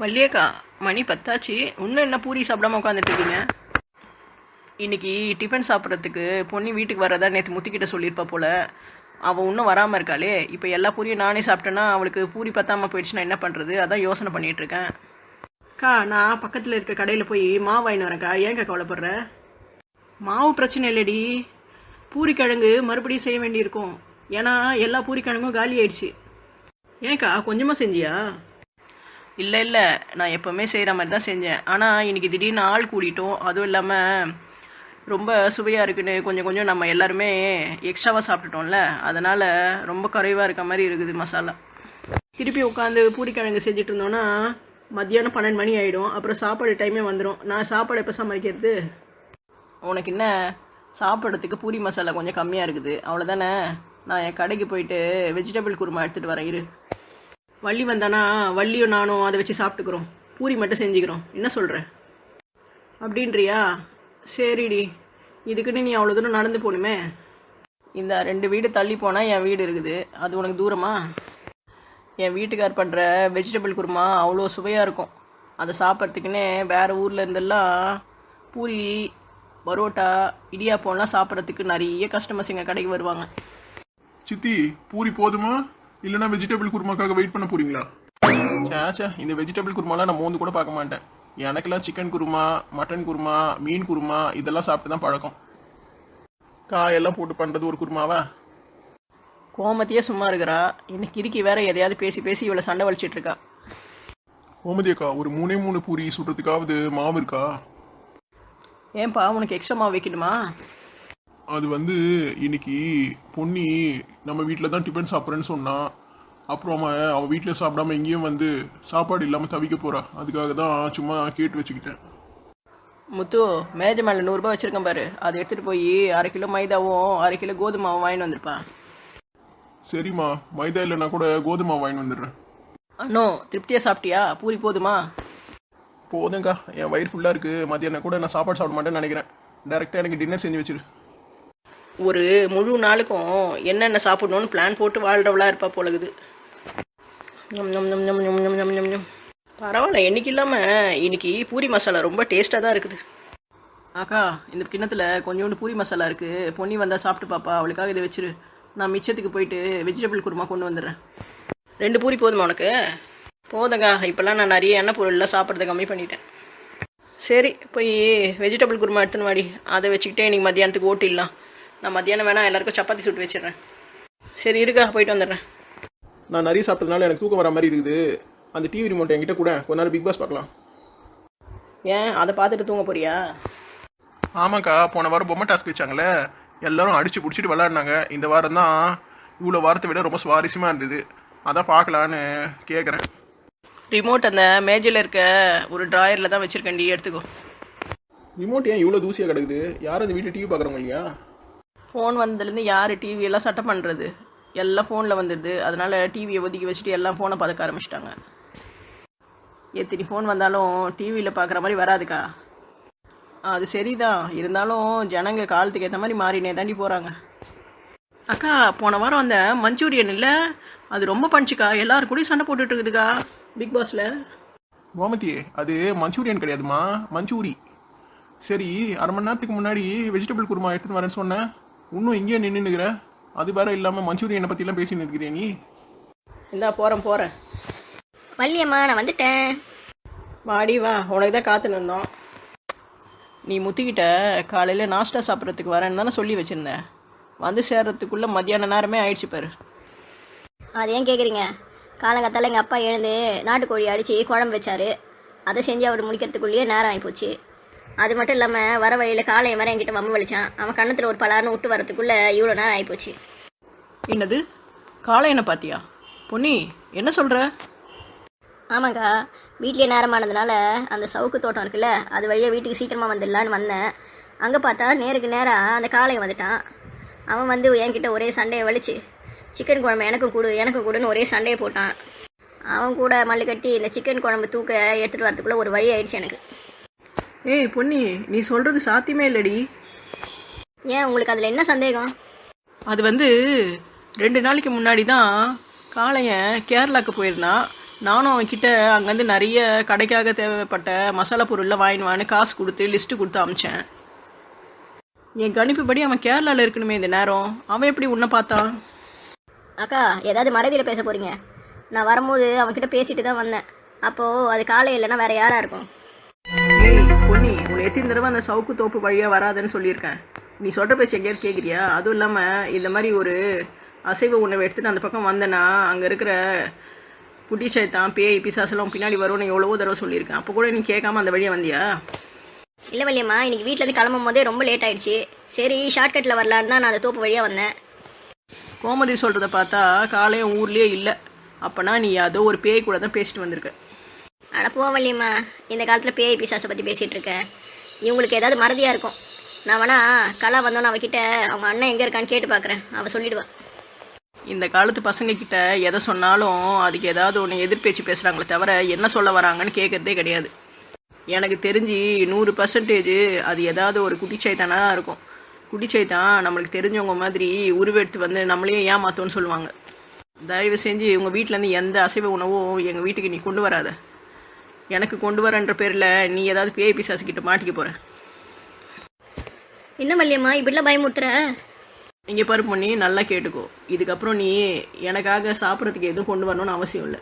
வள்ளியக்கா, மணி 10 இன்னும் என்ன பூரி சாப்பிடாம உட்காந்துட்டு இருக்கீங்க? இன்னைக்கு டிஃபன் சாப்பிட்றதுக்கு பொன்னி வீட்டுக்கு வரதா நேற்று முத்திக்கிட்ட சொல்லியிருப்பா போல. அவள் இன்னும் வராமல் இருக்காளே. இப்போ எல்லா பூரியும் நானே சாப்பிட்டேன்னா அவளுக்கு பூரி பத்தாமல் போயிடுச்சுன்னா என்ன பண்ணுறது? அதான் யோசனை பண்ணிகிட்டு இருக்கேன். அக்கா, நான் பக்கத்தில் இருக்க கடையில் போய் மாவு வாங்கின்னு வரேன்க்கா. ஏங்க கவலைப்படுற? மாவு பிரச்சனை இல்லடி, பூரிக்கிழங்கு மறுபடியும் செய்ய வேண்டியிருக்கும். ஏன்னா எல்லா பூரிக்கிழங்கும் காலி ஆயிடுச்சு. ஏன்க்கா, கொஞ்சமாக செஞ்சியா? இல்லை, நான் எப்போவுமே செய்கிற மாதிரி தான் செஞ்சேன். ஆனால் இன்றைக்கி திடீர்னு ஆள் கூட்டிட்டோம். அதுவும் இல்லாமல் ரொம்ப சுவையாக இருக்குன்னு கொஞ்சம் கொஞ்சம் நம்ம எல்லாருமே எக்ஸ்ட்ராவாக சாப்பிட்டுட்டோம்ல, அதனால் ரொம்ப குறைவாக இருக்க மாதிரி இருக்குது மசாலா. திருப்பி உட்காந்து பூரிக்கிழங்கு செஞ்சுட்டு இருந்தோன்னா மத்தியானம் 12 மணி ஆகிடும். அப்புறம் சாப்பாடு டைமே வந்துடும். நான் சாப்பாடு எப்போ சமைக்கிறது? உனக்கு என்ன, சாப்பிட்றதுக்கு பூரி மசாலா கொஞ்சம் கம்மியாக இருக்குது, அவ்வளோதானே. நான் என் கடைக்கு போயிட்டு வெஜிடபிள் குருமா எடுத்துகிட்டு வரேன், இரு. வள்ளி வந்தானா வள்ளியும் நானும் அதை வச்சு சாப்பிட்டுக்கிறோம். பூரி மட்டும் செஞ்சுக்கிறோம். என்ன சொல்கிற? அப்படின்றியா? சரிடி, இதுக்குன்னு நீ அவ்வளோ தூரம் நடந்து போகணுமே. இந்த 2 வீடு தள்ளி போனால் என் வீடு இருக்குது. அது உனக்கு தூரமா? என் வீட்டுக்கார் பண்ணுற வெஜிடபிள் குருமா அவ்வளோ சுவையாக இருக்கும். அதை சாப்பிட்றதுக்குன்னே வேறு ஊரில் இருந்தெல்லாம் பூரி, பரோட்டா, இடியாப்பம்லாம் சாப்பிட்றதுக்கு நிறைய கஸ்டமர்ஸ் எங்கள் கடைக்கு வருவாங்க. சித்தி, பூரி போதுமா இல்லைன்னா வெஜிடபிள் குருமாக்காக வெயிட் பண்ண போறீங்களா? சேச்சா, இந்த வெஜிடபிள் குருமாலாம் நான் மோந்து கூட பார்க்க மாட்டேன். எனக்கெல்லாம் சிக்கன் குருமா, மட்டன் குருமா, மீன் குருமா இதெல்லாம் சாப்பிட்டு தான் பழக்கம். காயெல்லாம் போட்டு பண்ணுறது ஒரு குருமாவா? கோமதியே சும்மா இருக்கிறா. இந்த கிறுக்கி வேற எதையாவது பேசி பேசி இவளை சண்டை வலிச்சிட்டு இருக்கா. கோமதி அக்கா, ஒரு 3 பூரி சுடுறதுக்காவது மாவு இருக்கா? ஏன்பா, உனக்கு எக்ஸ்ட்ரா மாவு வைக்கணுமா? அது இன்னைக்கு பொன்னி நம்ம வீட்டில் தான் டிஃபன் சாப்பிட்றேன்னு சொன்னா. அப்புறம் அவள் வீட்டில் சாப்பிடாம இங்கேயும் சாப்பாடு இல்லாமல் தவிக்க போறா. அதுக்காக தான் சும்மா கேட்டு வச்சுக்கிட்டேன். முத்து, மேஜை மேலே 100 ரூபாய் வச்சிருக்கேன் பாரு, அதை எடுத்துகிட்டு போய் 1/2 கிலோ மைதாவும் 1/2 கிலோ கோதுமாவும் வாங்கிட்டு வந்திருப்பா. சரிம்மா, மைதா இல்லைன்னா கூட கோதுமை வாங்கிட்டு வந்துடுறேன். அண்ணோ, திருப்தியாக சாப்பிட்டியா? பூரி போதுமா? போதுங்கக்கா, என் வயிறு ஃபுல்லாக இருக்குது. மதியானம் கூட நான் சாப்பாடு சாப்பிட மாட்டேன்னு நினைக்கிறேன். டேரெக்டாக எனக்கு டின்னர் செஞ்சு வச்சிரு. ஒரு முழு நாளுக்கும் என்னென்ன சாப்பிடணும்னு பிளான் போட்டு வாழ்கிறவளா இருப்பா போலகுது. பரவாயில்ல, என்னைக்கு இல்லாமல் இன்னைக்கு பூரி மசாலா ரொம்ப டேஸ்ட்டாக தான் இருக்குது. அக்கா, இந்த கிண்ணத்தில் கொஞ்சோண்டு பூரி மசாலா இருக்குது. பொன்னி வந்தால் சாப்பிட்டு பாப்பா, அவளுக்காக இதை வச்சிரு. நான் மிச்சத்துக்கு போயிட்டு வெஜிடபிள் குருமா கொண்டு வந்துடுறேன். 2 பூரி போதுமா உனக்கு? போதுங்க, இப்போல்லாம் நான் நிறைய எண்ணெய் பொருள்லாம் சாப்பிட்றத கம்மி பண்ணிட்டேன். சரி, போய் வெஜிடபிள் குருமா எடுத்துன்னு வாடி. அதை வச்சுக்கிட்டே இன்றைக்கி மத்தியானத்துக்கு ஓட்டிடலாம். நான் மத்தியானம் வேணா எல்லாருக்கும் சப்பாத்தி சுட்டு வச்சிடுறேன். சரி இருக்கா, போயிட்டு வந்துடுறேன். நான் நிறைய சாப்பிட்டதுனால எனக்கு தூக்கம் வர மாதிரி இருக்குது. அந்த டிவி ரிமோட் என்கிட்ட கூட கொஞ்ச நேரம் பிக் பாஸ் பார்க்கலாம். ஏன், அதை பார்த்துட்டு தூங்க போறியா? ஆமாக்கா, போன வாரம் பொம்மை டாஸ்க் வச்சாங்களே, எல்லாரும் அடிச்சு பிடிச்சிட்டு விளையாடினாங்க. இந்த வாரம் தான் இவ்வளோ வாரத்தை விட ரொம்ப சுவாரஸ்யமாக இருந்தது. அதான் பார்க்கலான்னு கேட்குறேன். ரிமோட் அந்த மேஜில் இருக்க ஒரு ட்ராயரில் தான் வச்சுருக்கேன், எடுத்துக்கோ. ரிமோட் ஏன் இவ்வளோ தூசியாக கிடக்குது? யாரும் அந்த வீட்டில் டிவி பார்க்குறவங்க இல்லையா? ஃபோன் வந்ததுலேருந்து யார் டிவியெல்லாம் சட்டம் பண்ணுறது? எல்லாம் ஃபோனில் வந்துடுது. அதனால் டிவியை ஒதுக்கி வச்சுட்டு எல்லாம் ஃபோனை பார்க்க ஆரம்பிச்சிட்டாங்க. எத்தனை ஃபோன் வந்தாலும் டிவியில் பார்க்குற மாதிரி வராதுக்கா. அது சரிதான், இருந்தாலும் ஜனங்க காலத்துக்கு ஏற்ற மாதிரி மாறினே தாண்டி போகிறாங்க. அக்கா, போன வாரம் அந்த மஞ்சூரியன் இல்லை, அது ரொம்ப பண்ணிச்சுக்கா. எல்லாரும் கூட சண்டை போட்டுட்டு இருக்குதுக்கா பிக் பாஸில். கோமதி, அது மஞ்சூரியன் கிடையாதுமா, மஞ்சூரி. சரி, 1/2 மணி நேரத்துக்கு முன்னாடி வெஜிடபிள் குருமா எடுத்துன்னு வரேன்னு சொன்னேன். இன்னும் இங்கேயே நின்றுனுக்குற. அது வேற இல்லாமல் மஞ்சூரியனை பற்றிலாம் பேசின்னு இருக்கிறேன் நீ. இந்தா போகிறேன். வள்ளியம்மா, நான் வந்துட்டேன். வாடி வா, உனக்கு தான் காத்துன்னு இருந்தோம். நீ முத்திக்கிட்ட காலையில் நாஸ்டா சாப்பிட்றதுக்கு வரேன்னு தானே சொல்லி வச்சுருந்தேன். வந்து சேர்றதுக்குள்ளே மத்தியான நேரமே ஆயிடுச்சு பாரு. அது ஏன் கேட்குறீங்க? காலங்கத்தால் எங்கள் அப்பா எழுந்து நாட்டுக்கோழி அடித்து குழம்பு வச்சார். அதை செஞ்சு அவர் முடிக்கிறதுக்குள்ளேயே நேரம் ஆகிப்போச்சு. அது மட்டும் இல்லாமல் வர வழியில் காலையை வர என்கிட்ட மம்ம வலிச்சான். அவன் கண்ணத்தில் ஒரு பலார்னு விட்டு வரத்துக்குள்ளே இவ்வளோ நேரம் ஆகிப்போச்சு. என்னது, காலை என்ன பார்த்தியா? பொன்னி, என்ன சொல்கிற? ஆமாங்க்கா, வீட்லேயே நேரமானதுனால அந்த சவுக்கு தோட்டம் இருக்குல்ல, அது வழியாக வீட்டுக்கு சீக்கிரமாக வந்துடலான்னு வந்தேன். அங்கே பார்த்தா நேருக்கு நேராக அந்த காளையை வந்துட்டான். அவன் என்கிட்ட ஒரே சண்டையை வலிச்சு, சிக்கன் குழம்பு எனக்கும் கூடன்னு ஒரே சண்டையை போட்டான். அவன் கூட மல்லு கட்டி இந்த சிக்கன் குழம்பு தூக்க எடுத்துகிட்டு வரதுக்குள்ளே ஒரு வழி ஆயிடுச்சு எனக்கு. ஏய் பொன்னி, நீ சொல்கிறது சாத்தியமே இல்லடி. ஏன், உங்களுக்கு அதில் என்ன சந்தேகம்? அது 2 நாளைக்கு முன்னாடி தான் காளையன் கேரளாவுக்கு போயிருந்தான். நானும் அவன்கிட்ட அங்கேருந்து நிறைய கடைக்காக தேவைப்பட்ட மசாலா பொருள்லாம் வாங்கினு காசு கொடுத்து லிஸ்ட்டு கொடுத்து அமிச்சேன். என் கணிப்புப்படி அவன் கேரளாவில் இருக்கணுமே இந்த நேரம். அவன் எப்படி உன்னை பார்த்தான்? அக்கா ஏதாவது மறதியில் பேச போகிறீங்க? நான் வரும்போது அவன்கிட்ட பேசிட்டு தான் வந்தேன். அப்போது அது காலை இல்லைன்னா வேறு யாராக இருக்கும்? ஏய் பொன்னி, உன்னை எத்தனை தடவை அந்த சவுக்கு தோப்பு வழியாக வராதுன்னு சொல்லியிருக்கேன். நீ சொல்கிற பேச்சு எங்கேயாவது கேட்குறியா? அதுவும் இல்லாமல் இந்த மாதிரி ஒரு அசைவ உணவை எடுத்துகிட்டு அந்த பக்கம் வந்தேன்னா அங்கே இருக்கிற குட்டி சைத்தான் பேய் பிசாசெல்லாம் பின்னாடி வரும்னு எவ்வளவோ தடவை சொல்லியிருக்கேன். அப்போ கூட நீ கேட்காம அந்த வழியாக வந்தியா? இல்லை வள்ளியம்மா, இன்றைக்கி வீட்டிலேருந்து கிளம்பும் போதே ரொம்ப லேட் ஆகிடுச்சு. சரி ஷார்ட்கட்டில் வரலான்னு தான் நான் அந்த தோப்பு வழியாக வந்தேன். கோமதி சொல்கிறத பார்த்தா காலையும் ஊர்லேயே இல்லை. அப்போனா நீ அதோ ஒரு பேய் கூட தான் பேசிட்டு வந்திருக்க. அட போ வள்ளியம்மா, இந்த காலத்தில் பேய் பிசாசை பற்றி பேசிகிட்டு இருக்கேன். இவங்களுக்கு ஏதாவது மறதியாக இருக்கும். நான் வேணா கலா வந்தோன்னு அவகிட்ட அவங்க அண்ணன் எங்கே இருக்கான்னு கேட்டு பார்க்குறேன். அவள் சொல்லிடுவாள். இந்த காலத்து பசங்க கிட்ட எதை சொன்னாலும் அதுக்கு ஏதாவது ஒன்று எதிர்பேச்சு பேசுகிறாங்களே தவிர என்ன சொல்ல வராங்கன்னு கேட்குறதே கிடையாது. எனக்கு தெரிஞ்சு 100% அது ஏதாவது ஒரு குட்டிச்சைத்தானா தான் இருக்கும். குட்டிச்சைத்தான் நம்மளுக்கு தெரிஞ்சவங்க மாதிரி உருவெடுத்து வந்து நம்மளையே ஏமாத்தோன்னு சொல்லுவாங்க. தயவு செஞ்சு உங்கள் வீட்டிலேருந்து எந்த அசைவ உணவும் எங்கள் வீட்டுக்கு நீ கொண்டு வராத. எனக்கு கொண்டு வரன்ற பேரில் நீ ஏதாவது பேய் பிசாசுக்கிட்ட மாட்டிக்க போகிற. என்ன வள்ளியம்மா இப்படிலாம் பயமுறுத்துற? இங்கே பாரு பொண்ணி, நல்லா கேட்டுக்கோ. இதுக்கப்புறம் நீ எனக்காக சாப்பிட்றதுக்கு எதுவும் கொண்டு வரணும்னு அவசியம் இல்லை.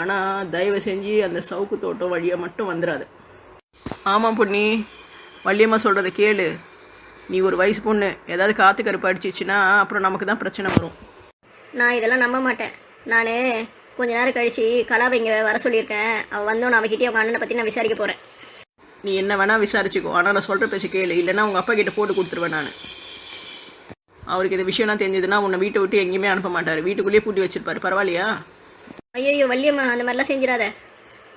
ஆனால் தயவு செஞ்சு அந்த சவுக்கு தோட்டம் வழியாக மட்டும் வந்துடாது. ஆமாம் பொண்ணி, வள்ளியம்மா சொல்கிறத கேளு. நீ ஒரு வயசு பொண்ணு, ஏதாவது காற்று கருப்பு அடிச்சிச்சுன்னா அப்புறம் நமக்கு தான் பிரச்சனை வரும். நான் இதெல்லாம் நம்ப மாட்டேன். நான் கொஞ்ச நேரம் கழித்து கலாவை இங்கே வர சொல்லியிருக்கேன். அவள் வந்தோன்னு அவகிட்டே அவங்க அண்ணனை பற்றி நான் விசாரிக்க போகிறேன். நீ என்ன வேணால் விசாரிச்சுக்கோ, ஆனால் நான் சொல்கிற பேச்சு கேளு. இல்லைன்னா உங்கள் அப்பா கிட்ட போட்டு கொடுத்துருவேன் நான். அவருக்கு இந்த விஷயம்லாம் தெரிஞ்சதுன்னா உன்னை வீட்டை விட்டு எங்கேயுமே அனுப்ப மாட்டார். வீட்டுக்குள்ளேயே பூட்டி வச்சிருப்பாரு. பரவாயில்லையா? ஐயோ வள்ளியம்மா, அந்த மாதிரிலாம் செஞ்சிடாத.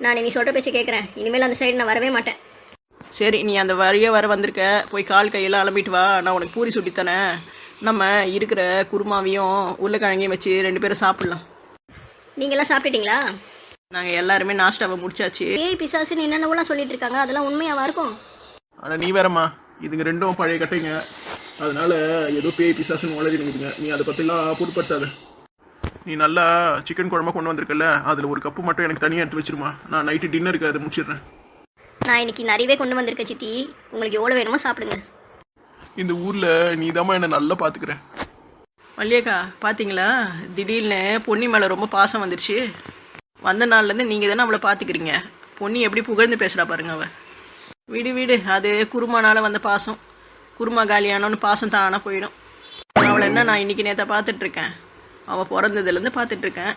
நான் நீ சொல்கிற பேச்சு கேட்குறேன். இனிமேல் அந்த சைடு நான் வரவே மாட்டேன். சரி, நீ அந்த வழியாக வர வந்திருக்க, போய் கால் கையெல்லாம் அலம்பிட்டு வா. நான் உனக்கு பூரி சுட்டித்தரேன். நம்ம இருக்கிற குருமாவையும் உருளைக்கிழங்கையும் வச்சு 2 பேரும் சாப்பிட்லாம். நீங்களாம் சாப்பிட்டுட்டீங்களா? நாங்கள் எல்லாருமே நாஷ்டாவை முடிச்சாச்சு. பேய் பிசாசுன்னு என்னென்னவெல்லாம் சொல்லிட்டு இருக்காங்க. அதெல்லாம் உண்மையாவா இருக்கும்? ஆனால் நீ வேறம்மா, இதுங்க ரெண்டும் பழைய கட்டைங்க. அதனால ஏதோ பேய் பிசாசுன்னு உளறிடுங்க. நீ அதை பற்றிலாம் பொருட்படுத்தாத. நீ நல்லா சிக்கன் குழம்பா கொண்டு வந்திருக்கல, அதில் ஒரு கப்பு மட்டும் எனக்கு தனியாக எடுத்து வச்சிருமா. நான் நைட்டு டின்னருக்கு அதை முடிச்சிடுறேன். நான் இன்னைக்கு நிறையவே கொண்டு வந்திருக்கேன் சித்தி. உங்களுக்கு எவ்வளோ வேணுமோ சாப்பிடுங்க. இந்த ஊரில் நீ தாம்மா என்னை நல்லா பார்த்துக்கிறேன். மல்லியக்கா பார்த்தீங்களா, திடீர்னு பொன்னி மேலே ரொம்ப பாசம் வந்துடுச்சு. வந்த நாள்லேருந்து நீங்கள் தானே அவளை பார்த்துக்கிறீங்க. பொன்னி எப்படி புகழ்ந்து பேசுகிறா பாருங்க அவள். வீடு அது குருமானால் வந்த பாசம். குருமா காலியானோன்னு பாசம் தானாக போயிடும். அவளை என்ன நான் இன்றைக்கி நேற்றை பார்த்துட்ருக்கேன். அவள் பிறந்ததுலேருந்து பார்த்துட்ருக்கேன்.